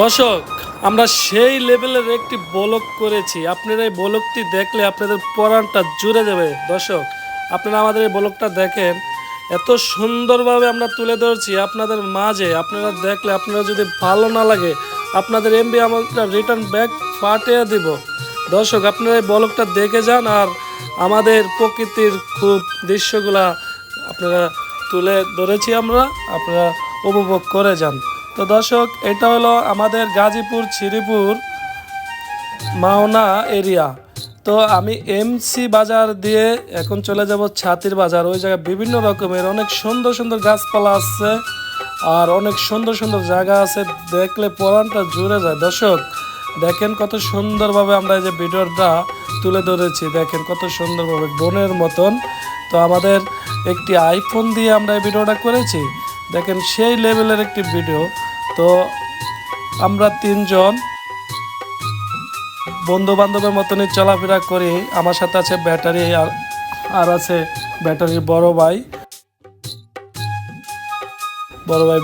দর্শক, আমরা সেই লেভেলের একটি ব্লগ করেছি। আপনারা এই ব্লগটি দেখলে আপনাদের পরাণটা জুড়ে যাবে। দর্শক, আপনারা আমাদের এই ব্লগটা দেখেন, এত সুন্দরভাবে আমরা তুলে ধরছি আপনাদের মাঝে। আপনারা দেখলে, আপনারা যদি ভালো না লাগে আপনাদের এমবি আমরা রিটার্ন ব্যাক পাঠিয়ে দিব। দর্শক, আপনারা এই ব্লগটা দেখে যান আর আমাদের প্রকৃতির খুব দৃশ্যগুলা আপনারা তুলে ধরেছি আমরা, আপনারা উপভোগ করে যান। তো দর্শক, এটা হলো আমাদের গাজীপুর শ্রীপুর মাওনা এরিয়া। তো আমি এমসি বাজার দিয়ে এখন চলে যাব ছাতির বাজার। ওই জায়গায় বিভিন্ন রকমের অনেক সুন্দর সুন্দর গাছপালা আছে আর অনেক সুন্দর সুন্দর জায়গা আছে, দেখলে পরাণটা জুড়ে যায়। দর্শক দেখেন কত সুন্দরভাবে আমরা এই যে ভিডিওটা তুলে ধরেছি, দেখেন কত সুন্দরভাবে বনের মতন। তো আমাদের একটি আইফোন দিয়ে আমরা এই ভিডিওটা করেছি, দেখেন সেই লেভেলের একটি ভিডিও। তো আমরা তিনজন বন্ধু বান্ধবের মতনই চলাফেরা করি। আমার সাথে আছে ব্যাটারি আর আছে ব্যাটারির বড় ভাই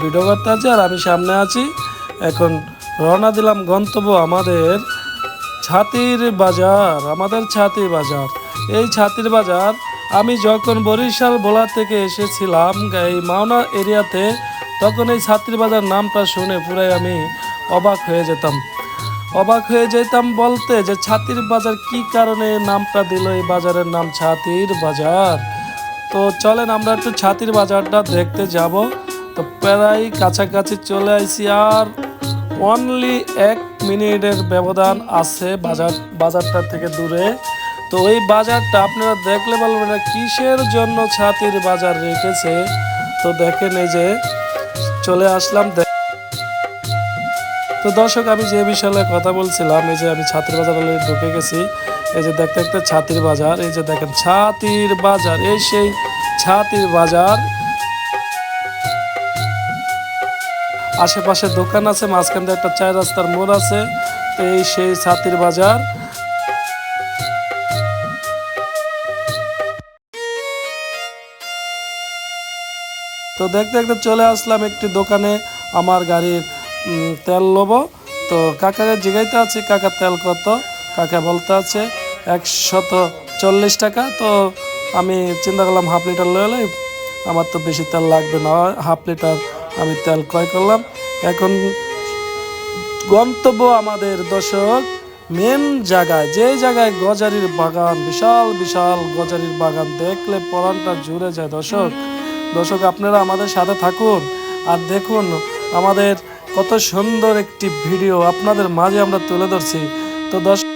ভিডিও করতে আছে আর আমি সামনে আছি। এখন রওনা দিলাম গন্তব্য আমাদের ছাতির বাজার। এই ছাতির বাজার আমি যখন বরিশাল ভোলা থেকে এসেছিলাম এই মাওনা এরিয়াতে, তখন এই ছাতির বাজার নামটা শুনে পুরাই আমি অবাক হয়ে যেতাম বলতে যে ছাতির বাজার কি কারণে নামটা দিল এই বাজারের নাম ছাতির বাজার। তো চলেন আমরা একটু ছাতির বাজারটা দেখতে যাব। তো প্রায় কাছাকাছি চলে আইছি, আর অনলি 1 মিনিটের ব্যবধান আছে বাজারটা থেকে দূরে। তো এই বাজারটা আপনারা দেখলে বলবেন না কিসের জন্য ছাতির বাজার রেখেছে। তো দেখেন এই যে চলে আসলাম। তো দর্শক, আমি যে বিষয়ে কথা বলছিলাম, এই যে আমি ছাতির বাজার অলরেডি ঢুকে গেছি। এই যে দেখতে দেখতে ছাতির বাজার, এই যে দেখেন ছাতির বাজার, এই সেই ছাতির বাজার। আশেপাশে দোকান আছে, মাঝখান দিয়ে একটা 4 রাস্তার মোড় আছে। তো এই সেই ছাতির বাজার। তো দেখতে দেখতে চলে আসলাম একটি দোকানে আমার গাড়ির তেল লব। তো কাকাকে জিগাইতে আছে কাকা তেল কত। কাকা বলতে আছে 140 টাকা। তো আমি চিন্তা করলাম হাফ লিটার লয়ে এলাই, আমার তো বেশি তেল লাগবে না, হাফ লিটার আমি তেল ক্রয় করলাম। এখন গন্তব্য আমাদের দর্শক মেন জায়গায়, যে জায়গায় গজারির বাগান, বিশাল বিশাল গজারির বাগান, দেখলে পরাণটা জুড়ে যায়। দর্শক আপনারা আমাদের সাথে থাকুন আর দেখুন আমাদের কত সুন্দর একটি ভিডিও আপনাদের মাঝে আমরা তুলে ধরছি। তো দর্শক